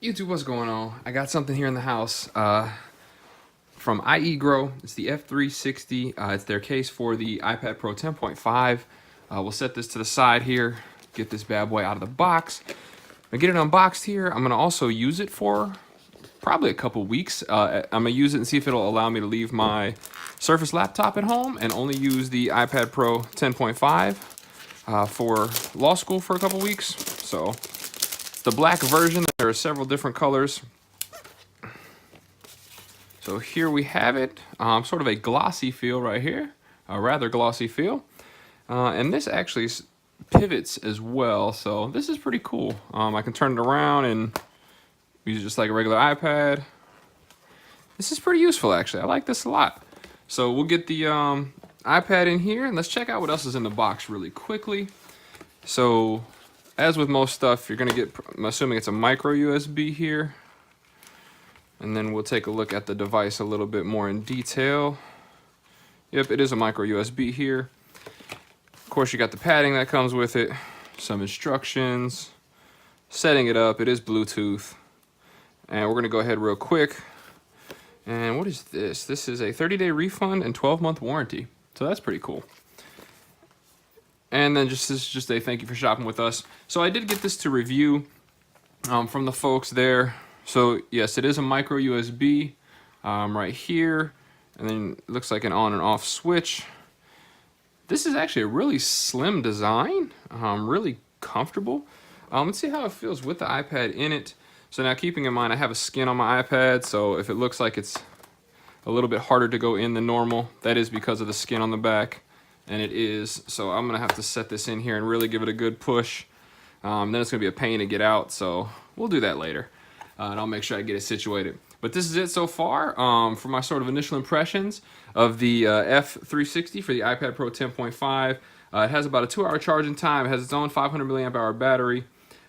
YouTube, what's going on? I got something here in the house from iEGrow. It's the F-360. It's their case for the iPad Pro 10.5. We'll set this to the side here, get this bad boy out of the box. I get it unboxed here. I'm gonna also use it for probably a couple weeks. I'm gonna use it and see if it'll allow me to leave my Surface laptop at home and only use the iPad Pro 10.5 for law school for a couple weeks. So the black version, there are several different colors. So here we have it, sort of a glossy feel right here, a rather glossy feel. And this actually pivots as well, so this is pretty cool. I can turn it around and use it just like a regular iPad. This is pretty useful actually, I like this a lot. So we'll get the iPad in here and let's check out what else is in the box really quickly. So as with most stuff, you're gonna get, I'm assuming it's a micro USB here. And then we'll take a look at the device a little bit more in detail. Yep, it is a micro USB here. Of course, you got the padding that comes with it, some instructions, setting it up. It is Bluetooth. And we're gonna go ahead real quick. And what is this? This is a 30-day refund and 12-month warranty. So that's pretty cool. And then this is just a thank you for shopping with us. So I did get this to review from the folks there. So yes, it is a micro USB right here, and then it looks like an on and off switch. This is actually a really slim design, really comfortable. Let's see how it feels with the iPad in it. So now keeping in mind I have a skin on my iPad, so if it looks like it's a little bit harder to go in than normal, that is because of the skin on the back, and it is. So I'm gonna have to set this in here and really give it a good push. Then it's gonna be a pain to get out, so we'll do that later. And I'll make sure I get it situated. But this is it so far for my sort of initial impressions of the F-360 for the iPad Pro 10.5. It has about a 2-hour charging time. It has its own 500 milliamp hour battery.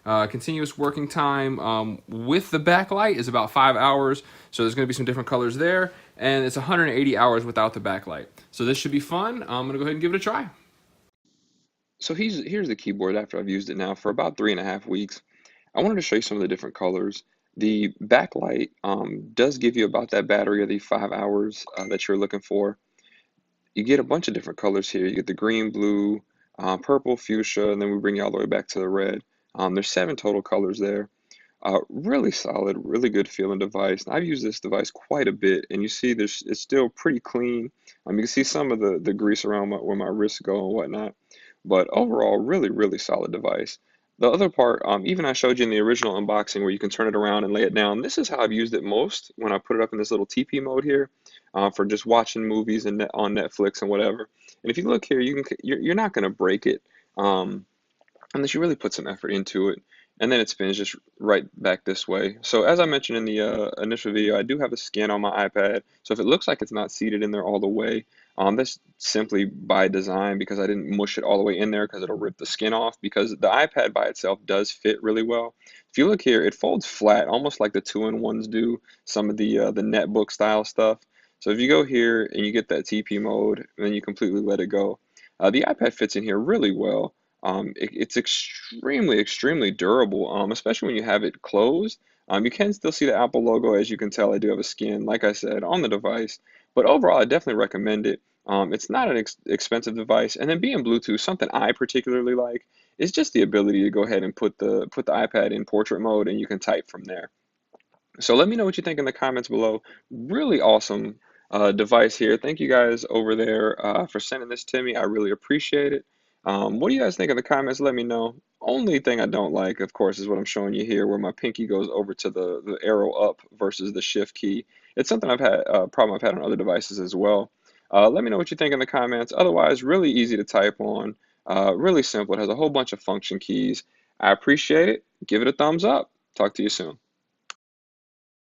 Continuous working time with the backlight is about 5 hours. So there's gonna be some different colors there. And it's 180 hours without the backlight. So this should be fun. I'm gonna go ahead and give it a try. So here's the keyboard after I've used it now for about 3.5 weeks. I wanted to show you some of the different colors. The backlight does give you about that battery of the 5 hours that you're looking for. You get a bunch of different colors here. You get the green, blue, purple, fuchsia, and then we bring you all the way back to the red. There's 7 total colors there. Really solid, really good feeling device. And I've used this device quite a bit, and you see it's still pretty clean. You can see some of the grease around where my wrists go and whatnot. But overall, really, really solid device. The other part, even I showed you in the original unboxing where you can turn it around and lay it down. This is how I've used it most when I put it up in this little TP mode here for just watching movies and on Netflix and whatever. And if you look here, you're not going to break it unless you really put some effort into it. And then it spins just right back this way. So as I mentioned in the initial video, I do have a skin on my iPad. So if it looks like it's not seated in there all the way, that's simply by design because I didn't mush it all the way in there because it'll rip the skin off because the iPad by itself does fit really well. If you look here, it folds flat, almost like the 2-in-1s do, some of the netbook style stuff. So if you go here and you get that TP mode, and then you completely let it go, the iPad fits in here really well. It's extremely, extremely durable, especially when you have it closed. You can still see the Apple logo, as you can tell. I do have a skin, like I said, on the device. But overall, I definitely recommend it. It's not an expensive device, and then being Bluetooth, something I particularly like is just the ability to go ahead and put the iPad in portrait mode, and you can type from there. So let me know what you think in the comments below. Really awesome device here. Thank you guys over there for sending this to me. I really appreciate it. What do you guys think in the comments? Let me know. Only thing I don't like, of course, is what I'm showing you here, where my pinky goes over to the arrow up versus the shift key. It's something I've had a problem I've had on other devices as well. Let me know what you think in the comments. Otherwise, really easy to type on. Really simple. It has a whole bunch of function keys. I appreciate it. Give it a thumbs up. Talk to you soon.